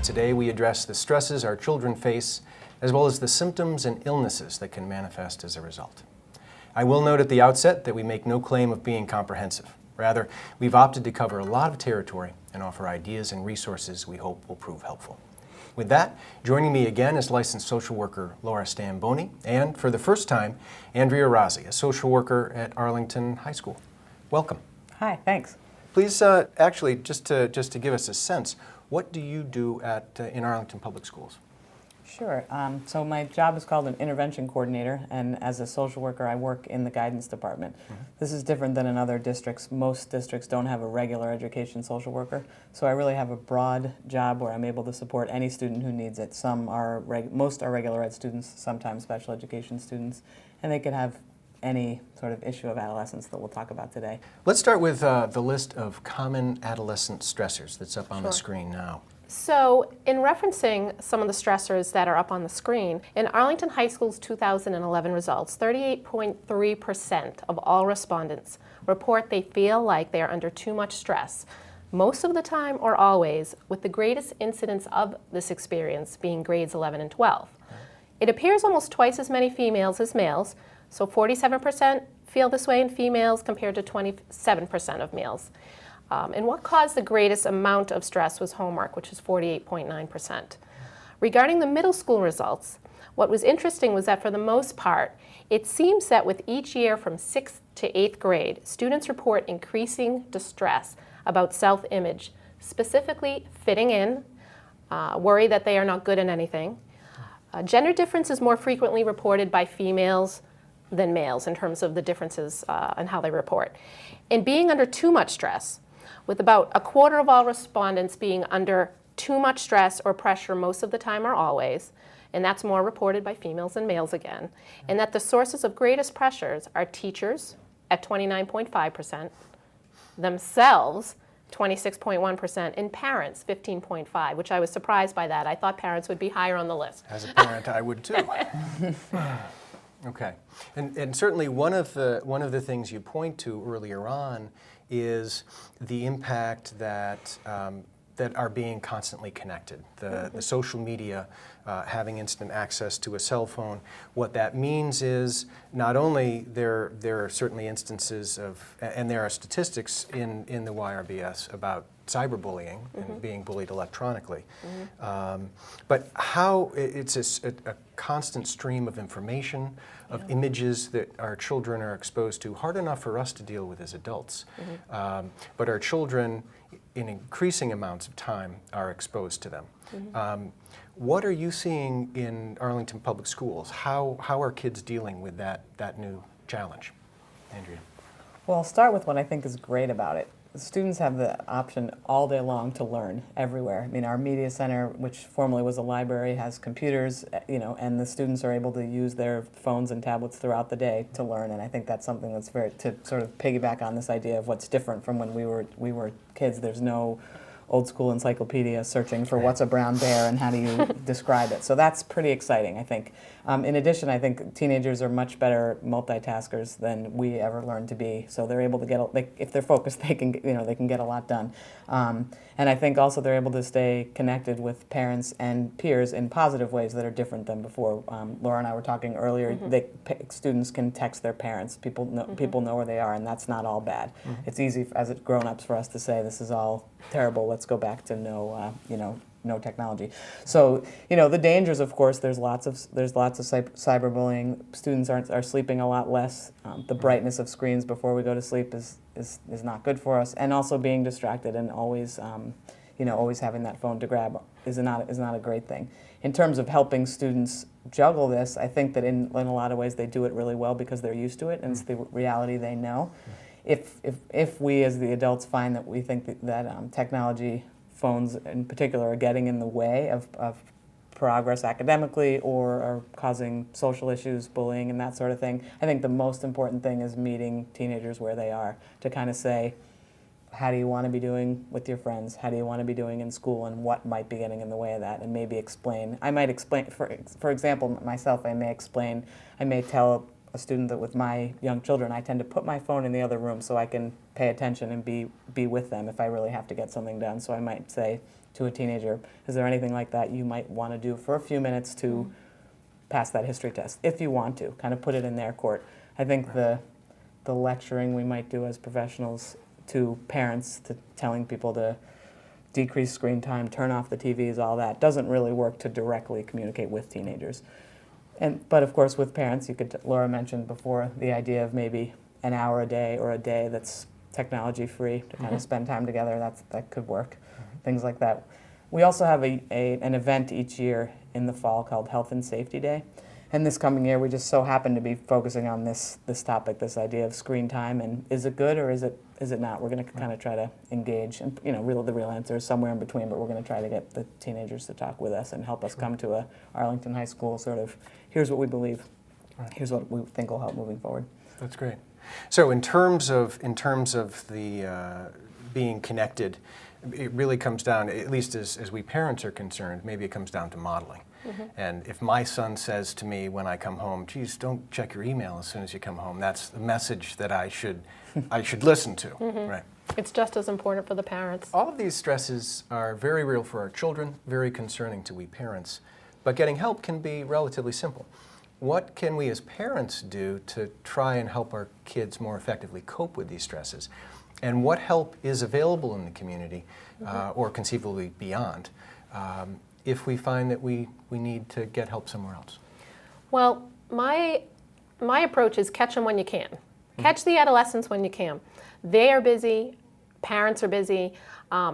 Today we address the stresses our children face, as well as the symptoms and illnesses that can manifest as a result. I will note at the outset that we make no claim of being comprehensive. Rather, we've opted to cover a lot of territory and offer ideas and resources we hope will prove helpful. With that, joining me again is licensed social worker Laura Stamboni, and for the first time, Andrea Rossi, a social worker at Arlington High School. Welcome. Hi, thanks. Please, actually, just to give us a sense, what do you do in Arlington Public Schools? Sure. So my job is called an intervention coordinator, and as a social worker, I work in the guidance department. This is different than in other districts. Most districts don't have a regular education social worker, so I really have a broad job where I'm able to support any student who needs it. Most are regular ed students, sometimes special education students, and they could have any sort of issue of adolescence that we'll talk about today. Let's start with the list of common adolescent stressors that's up on the screen now. So, in referencing some of the stressors that are up on the screen, in Arlington High School's 2011 results, 38.3% of all respondents report they feel like they are under too much stress, most of the time or always, with the greatest incidence of this experience being grades 11 and 12. It appears almost twice as many females as males, so 47% feel this way in females compared to 27% of males. And what caused the greatest amount of stress was homework, which is 48.9%. Regarding the middle school results, what was interesting was that for the most part, it seems that with each year from 6th to 8th grade, students report increasing distress about self-image, specifically fitting in, worry that they are not good at anything. Gender difference is more frequently reported by females than males in terms of the differences in how they report. And being under too much stress, with about a quarter of all respondents being under too much stress or pressure most of the time or always, and that's more reported by females than males again, and that the sources of greatest pressures are teachers at 29.5%, themselves 26.1%, and parents 15.5%, which I was surprised by that. I thought parents would be higher on the list. As a parent, I would too. Okay, and certainly one of the things you point to earlier on is the impact that that are being constantly connected. The social media, having instant access to a cell phone. What that means is not only there are certainly instances of, and there are statistics in the YRBS about cyberbullying and being bullied electronically, but how it's a constant stream of information, of images that our children are exposed to, hard enough for us to deal with as adults, but our children in increasing amounts of time are exposed to them. What are you seeing in Arlington Public Schools? How are kids dealing with that new challenge? Andrea. Well, I'll start with what I think is great about it. Students have the option all day long to learn everywhere. I mean, our media center, which formerly was a library, has computers, and the students are able to use their phones and tablets throughout the day to learn. And I think that's something that's to sort of piggyback on this idea of what's different from when we were kids. There's no old school encyclopedia searching for what's a brown bear and how do you describe it. So that's pretty exciting, I think. In addition, I think teenagers are much better multitaskers than we ever learned to be. So they're able to if they're focused, they can get a lot done. And I think also they're able to stay connected with parents and peers in positive ways that are different than before. Laura and I were talking earlier. Students can text their parents. People know where they are, and that's not all bad. It's easy as grown-ups for us to say this is all terrible. Let's go back to no technology. So the dangers, of course, there's lots of cyberbullying. Students are sleeping a lot less. The brightness of screens before we go to sleep is not good for us, and also being distracted and always having that phone to grab is not a great thing. In terms of helping students juggle this, I think that in a lot of ways they do it really well because they're used to it and it's the reality they know. If we as the adults find that we think that technology, phones in particular, are getting in the way of progress academically or are causing social issues, bullying, and that sort of thing, I think the most important thing is meeting teenagers where they are to kind of say, how do you want to be doing with your friends? How do you want to be doing in school, and what might be getting in the way of that? And maybe explain. I might explain, for example, myself, I may tell a student that with my young children, I tend to put my phone in the other room so I can pay attention and be with them if I really have to get something done. So I might say to a teenager, is there anything like that you might want to do for a few minutes to pass that history test, if you want to, kind of put it in their court. I think the lecturing we might do as professionals to parents, to telling people to decrease screen time, turn off the TVs, all that, doesn't really work to directly communicate with teenagers. But of course with parents, Laura mentioned before the idea of maybe an hour a day or a day that's technology free to kind of spend time together, that could work, things like that. We also have an event each year in the fall called Health and Safety Day. And this coming year, we just so happen to be focusing on this topic, this idea of screen time, and is it good or is it not? We're going to kind of try to engage, and the real answer is somewhere in between. But we're going to try to get the teenagers to talk with us and help us come to a Arlington High School sort of. Here's what we believe. Here's what we think will help moving forward. That's great. So in terms of the being connected, it really comes down, at least as we parents are concerned, maybe it comes down to modeling. And if my son says to me when I come home, geez, don't check your email as soon as you come home, that's the message that I should listen to, right? It's just as important for the parents. All of these stresses are very real for our children, very concerning to we parents, but getting help can be relatively simple. What can we as parents do to try and help our kids more effectively cope with these stresses? And what help is available in the community, or conceivably beyond, if we find that we need to get help somewhere else? Well, my approach is catch them when you can. Catch the adolescents when you can. They are busy, parents are busy.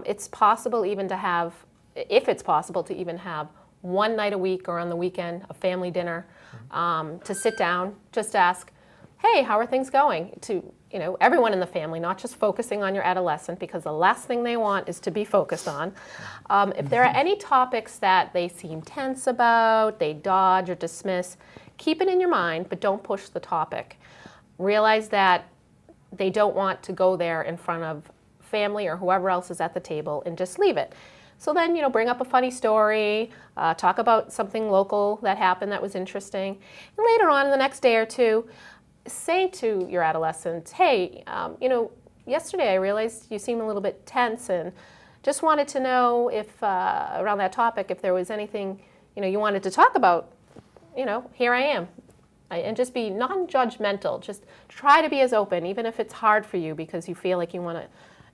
It's possible even to have, if it's possible to even have one night a week or on the weekend, a family dinner, to sit down, just ask, hey, how are things going? To everyone in the family, not just focusing on your adolescent, because the last thing they want is to be focused on. If there are any topics that they seem tense about, they dodge or dismiss, keep it in your mind, but don't push the topic. Realize that they don't want to go there in front of family or whoever else is at the table and just leave it. So then, bring up a funny story, talk about something local that happened that was interesting, and later on in the next day or two, say to your adolescent, hey, yesterday I realized you seem a little bit tense and just wanted to know if, around that topic, if there was anything, you wanted to talk about, here I am. And just be non-judgmental. Just try to be as open, even if it's hard for you because you feel like you want to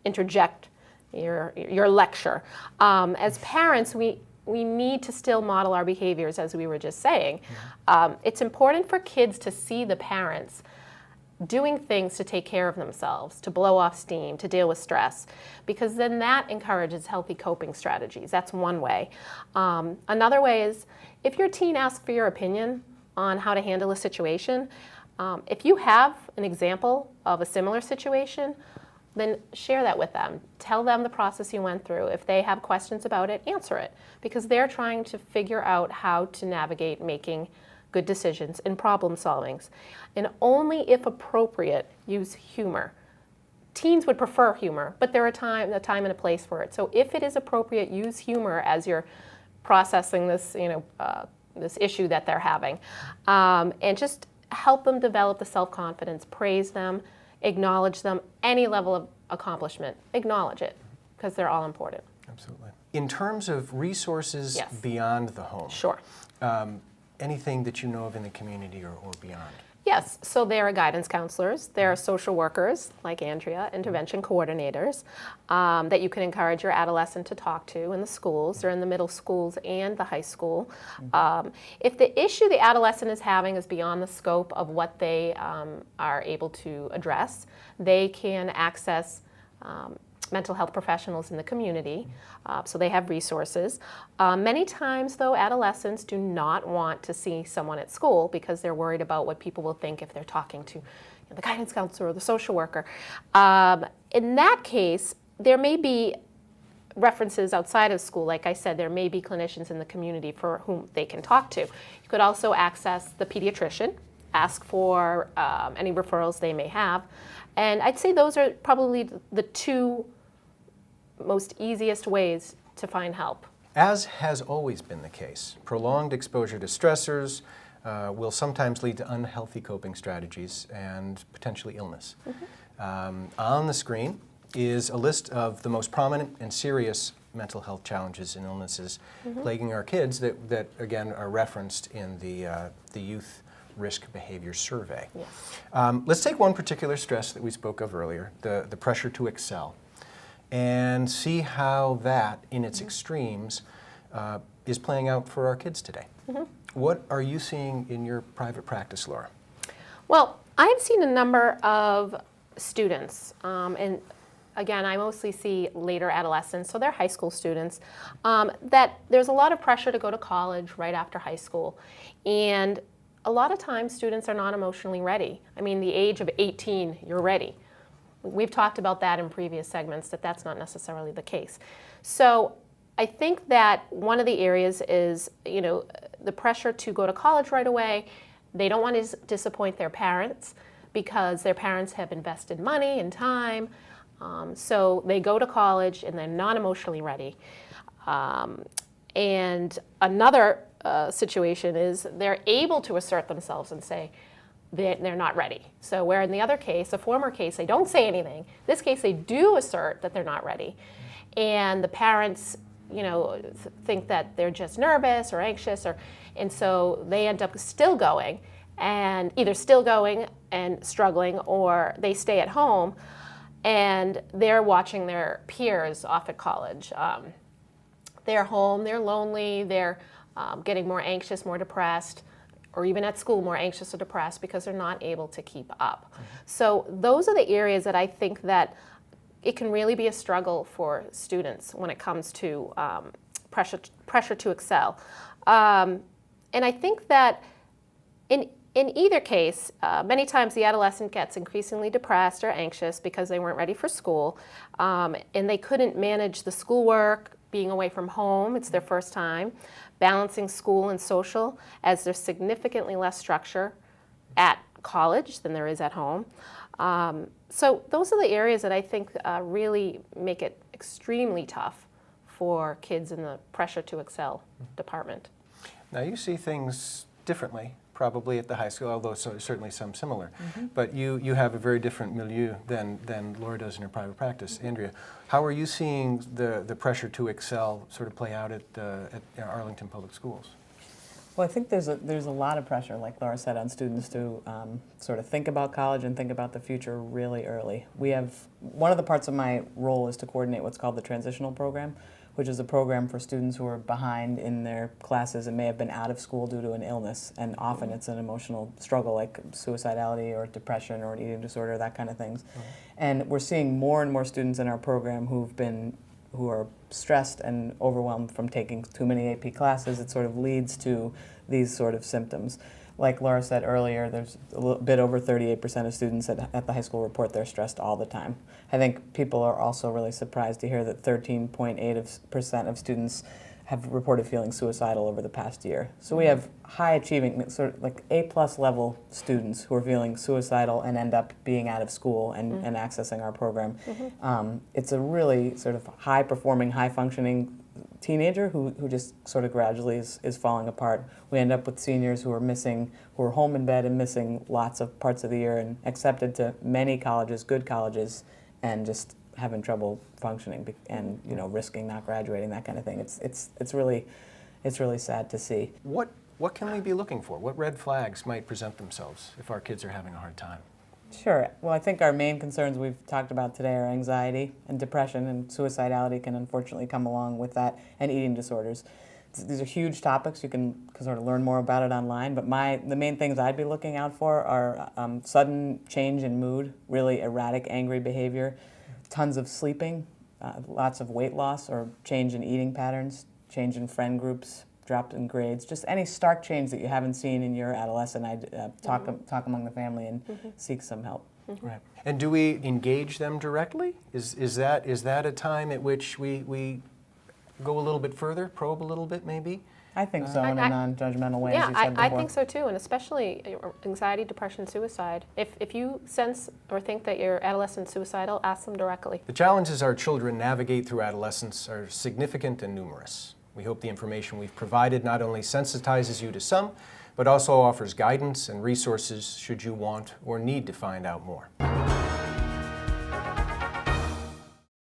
interject your lecture. As parents, we need to still model our behaviors, as we were just saying. It's important for kids to see the parents doing things to take care of themselves, to blow off steam, to deal with stress, because then that encourages healthy coping strategies. That's one way. Another way is if your teen asks for your opinion on how to handle a situation, if you have an example of a similar situation, then share that with them. Tell them the process you went through. If they have questions about it, answer it, because they're trying to figure out how to navigate making good decisions and problem solvings. And only if appropriate, use humor. Teens would prefer humor, but there are a time and a place for it. So if it is appropriate, use humor as you're processing this, this issue that they're having. And just help them develop the self-confidence, praise them, acknowledge them, any level of accomplishment, acknowledge it, because they're all important. Absolutely. In terms of resources Yes. beyond the home, Sure. Anything that you know of in the community or beyond? Yes, so there are guidance counselors, there are social workers like Andrea, intervention coordinators that you can encourage your adolescent to talk to in the schools or in the middle schools and the high school. If the issue the adolescent is having is beyond the scope of what they are able to address, they can access mental health professionals in the community, so they have resources. Many times, though, adolescents do not want to see someone at school because they're worried about what people will think if they're talking to the guidance counselor or the social worker. In that case, there may be references outside of school. Like I said, there may be clinicians in the community for whom they can talk to. You could also access the pediatrician, ask for any referrals they may have. And I'd say those are probably the two most easiest ways to find help. As has always been the case, prolonged exposure to stressors, will sometimes lead to unhealthy coping strategies and potentially illness. On the screen is a list of the most prominent and serious mental health challenges and illnesses plaguing our kids that again are referenced in the Youth Risk Behavior Survey. Yes. Let's take one particular stress that we spoke of earlier, the pressure to excel, and see how that, in its extremes, is playing out for our kids today. What are you seeing in your private practice, Laura? Well, I've seen a number of students, and again, I mostly see later adolescents, so they're high school students, that there's a lot of pressure to go to college right after high school. And a lot of times students are not emotionally ready. I mean, the age of 18, you're ready. We've talked about that in previous segments, that that's not necessarily the case. So I think that one of the areas is, you know, the pressure to go to college right away. They don't want to disappoint their parents because their parents have invested money and time. So they go to college and they're not emotionally ready. And another situation is they're able to assert themselves and say they're not ready. So where in the other case, a former case, they don't say anything. This case, they do assert that they're not ready. And the parents, you know, think that they're just nervous or anxious, and so they end up still going, and either still going and struggling, or they stay at home and they're watching their peers off at college. They're home, they're lonely, they're getting more anxious, more depressed, or even at school more anxious or depressed because they're not able to keep up. So those are the areas that I think that it can really be a struggle for students when it comes to pressure to excel. And I think that in either case, many times the adolescent gets increasingly depressed or anxious because they weren't ready for school, and they couldn't manage the schoolwork, being away from home, it's their first time, balancing school and social, as there's significantly less structure at college than there is at home. So those are the areas that I think really make it extremely tough for kids in the pressure to excel department. Now you see things differently, probably at the high school, although certainly some similar. But you have a very different milieu than Laura does in her private practice. Andrea, how are you seeing the pressure to excel sort of play out at Arlington Public Schools? Well, I think there's a lot of pressure, like Laura said, on students to sort of think about college and think about the future really early. We have, one of the parts of my role is to coordinate what's called the transitional program, which is a program for students who are behind in their classes and may have been out of school due to an illness, and often it's an emotional struggle like suicidality or depression or an eating disorder, that kind of things. And we're seeing more and more students in our program who are stressed and overwhelmed from taking too many AP classes. It sort of leads to these sort of symptoms. Like Laura said earlier, there's a bit over 38% of students at the high school report they're stressed all the time. I think people are also really surprised to hear that 13.8% of students have reported feeling suicidal over the past year. So we have high achieving, sort of like A+ level students who are feeling suicidal and end up being out of school and accessing our program. It's a really sort of high performing, high functioning teenager who just sort of gradually is falling apart. We end up with seniors who are home in bed and missing lots of parts of the year and accepted to many colleges, good colleges, and just having trouble functioning and risking not graduating, that kind of thing. It's really sad to see. What can we be looking for? What red flags might present themselves if our kids are having a hard time? Sure. Well, I think our main concerns we've talked about today are anxiety and depression, and suicidality can unfortunately come along with that, and eating disorders. These are huge topics. You can sort of learn more about it online, but the main things I'd be looking out for are sudden change in mood, really erratic, angry behavior, tons of sleeping, lots of weight loss or change in eating patterns, change in friend groups, drop in grades, just any stark change that you haven't seen in your adolescent. I'd talk among the family and seek some help. Right. And do we engage them directly? Is that a time at which we go a little bit further, probe a little bit maybe? I think so, in a non-judgmental way, as you said before. I think so too, and especially anxiety, depression, suicide. If you sense or think that your adolescent's suicidal, ask them directly. The challenges our children navigate through adolescence are significant and numerous. We hope the information we've provided not only sensitizes you to some, but also offers guidance and resources should you want or need to find out more.